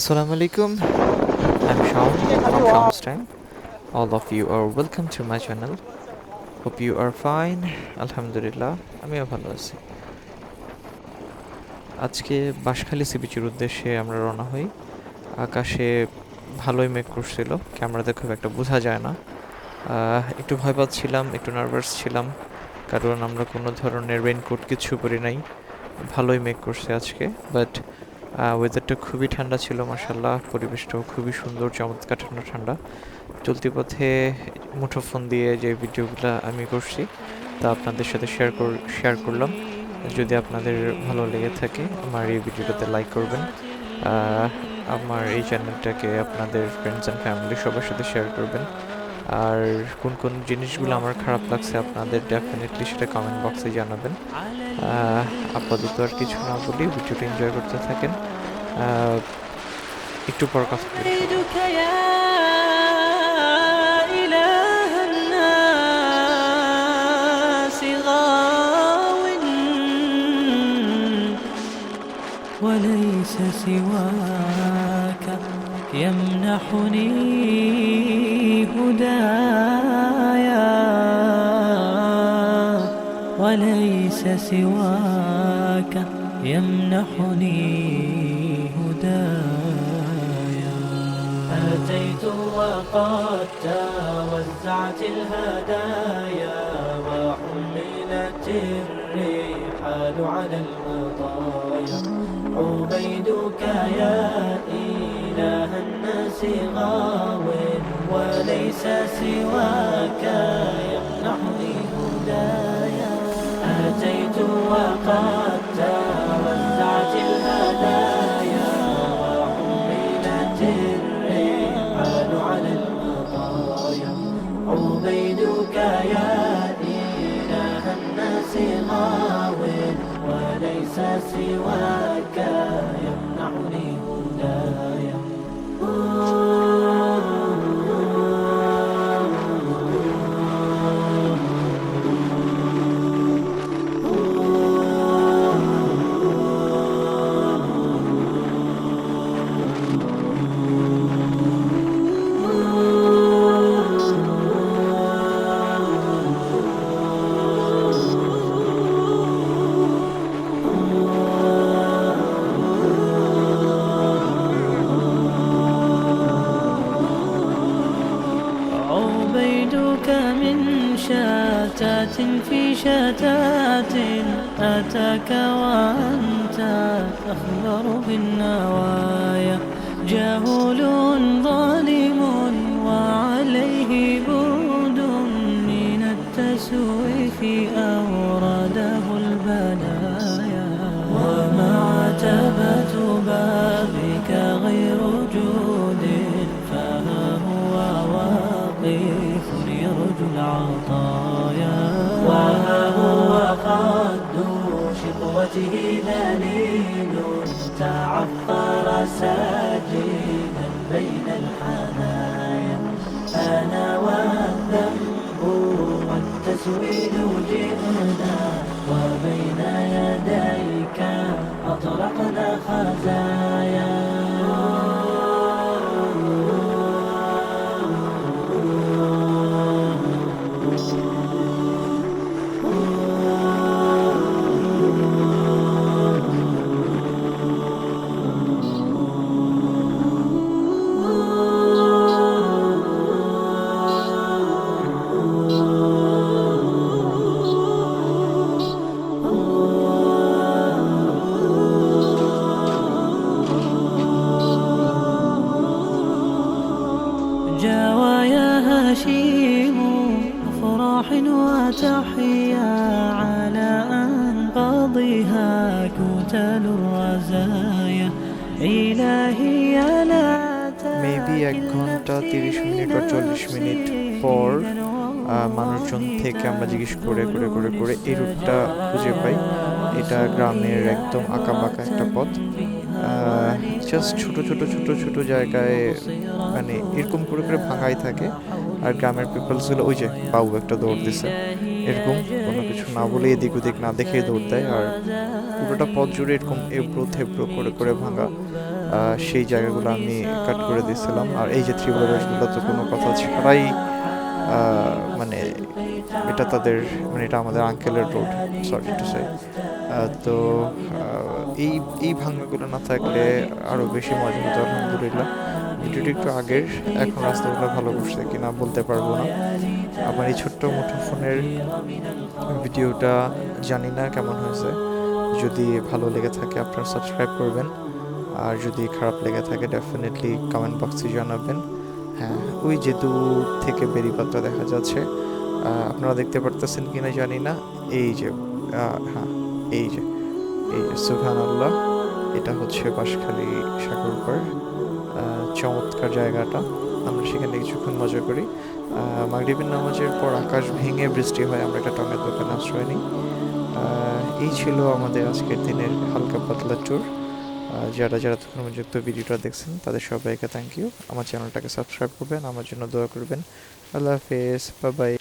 Assalamu alaikum. I'm Sshaon from Sshaon's Time. All of you are welcome to my channel. Hope you are fine. Alhamdulillah, আমিও ভালো আছি। আজকে বাঁশখালী সি বিচের উদ্দেশ্যে আমরা রওনা হই। আকাশে ভালোই মেঘ করছিল, ক্যামেরাতে খুব একটা বোঝা যায় না। একটু ভয় পাচ্ছিলাম, একটু নার্ভাস ছিলাম, কারণ আমরা কোনো ধরনের রেইনকোট কিছু পরি নাই। ভালোই মেঘ করছে আজকে, বাট ওয়েদারটা খুবই ঠান্ডা ছিল মাশাআল্লাহ, পরিবেশটাও খুবই সুন্দর, চমৎকার ঠান্ডা ঠান্ডা। চলতি পথে মুঠোফোন দিয়ে যে ভিডিওগুলো আমি করছি তা আপনাদের সাথে শেয়ার করলাম। যদি আপনাদের ভালো লেগে থাকে আমার এই ভিডিওটাতে লাইক করবেন, আমার এই চ্যানেলটাকে আপনাদের ফ্রেন্ডস অ্যান্ড ফ্যামিলি সবার সাথে শেয়ার করবেন। আর কোন কোন জিনিসগুলো আমার খারাপ লাগছে আপনাদের ডেফিনেটলি সেটা কমেন্ট বক্সে জানাবেন। আপাতত আর কিছু না বলি, ভিডিওটা এনজয় করতে থাকেন। একটু পর কথা বলি। وليس سواك يمنحني هدايا وليس سواك يمنحني هدايا أتيت وقد توزعت الهدايا وحملت الرحال على المطايا عبيدك يا إله الناس غاو وليس سواك يمنحني هدايا أتيت وقد توزعت الهدايا وحملت الرحال على المطايا عبيدك يا إله الناس غاو وليس سواك يمنعني هدايا عبيدك من شتات في شتات أتاك وأنت أخبر بالنوايا جهول ظالم وعليه برد من التسويف أورده البلايا وما عتبة بابك غير جود فها هو واقف يرجو العطايا وها هو قد شقوته ذليل تعثر ساجدا بين الحنايا أنا والذنب والتسويل جئنا وبين يديك أطلقنا خزايا جاويا هشيم أفراح وتحيا على أنقاضها كتل الرزايا إلهي لا মেবি 1 ঘন্টা 30 মিনিট বা 40 মিনিট পর মানুষজন থেকে আমরা জিজ্ঞেস করে করে করে করে এই রুটটা খুঁজে পাই। এটা গ্রামের একদম আঁকাবাঁকা একটা পথ, জাস্ট ছোট ছোট ছোট ছোট জায়গায় মানে এরকম করে করে ভাঙাই থাকে। আর গ্রামের পিপলসগুলো ওই যে বাবু একটা দৌড় দিছে, এরকম কোনো কিছু না বলে এদিক ওদিক না দেখে দৌড় দেয়। আর পুরোটা পথ জুড়ে এরকম এবড়ো থেবড়ো করে করে ভাঙা। সেই জায়গাগুলো আমি কাট করে দিয়েছিলাম। আর এই যে থ্রি ব্রাদার্সগুলো তো কোনো কথা ছাড়াই মানে এটা তাদের মানে এটা আমাদের আঙ্কেলের রোড, সরি টু সে। তো এই এই ভাঙাগুলো না থাকলে আরও বেশি মজা হতো আলহামদুলিল্লাহ। ভিডিওটি একটু আগের, এখন রাস্তাগুলো ভালো করছে কিনা বলতে পারবো না। আমার এই ছোট্ট মুঠো ফোনের ভিডিওটা জানি না কেমন হয়েছে। যদি ভালো লেগে থাকে আপনারা সাবস্ক্রাইব করবেন, আর যদি খারাপ লেগে থাকে ডেফিনেটলি কমেন্ট বক্সে জানাবেন। হ্যাঁ, ওই যে দূর থেকে বেড়িবাঁধটা দেখা যাচ্ছে, আপনারা দেখতে পারতেছেন কিনা জানি না। এই যে হ্যাঁ, এই যে সুবহানাল্লাহ, এটা হচ্ছে বাঁশখালী সাগর পাড়। চমৎকার জায়গাটা, আমরা সেখানে কিছুক্ষণ মজা করি। মাগরিবের নামাজের পর আকাশ ভেঙে বৃষ্টি হয়, আমরা একটা টঙের দোকানে আশ্রয় নিই। এই ছিল আমাদের আজকের দিনের হালকা পাতলা ট্যুর। যারা যারা তখন যুক্ত ভিডিওটা দেখছেন তাদের সবাইকে থ্যাংক ইউ। আমার চ্যানেলটাকে সাবস্ক্রাইব করবেন, আমার জন্য দোয়া করবেন। আল্লাহ হাফেজ, বাই বাই।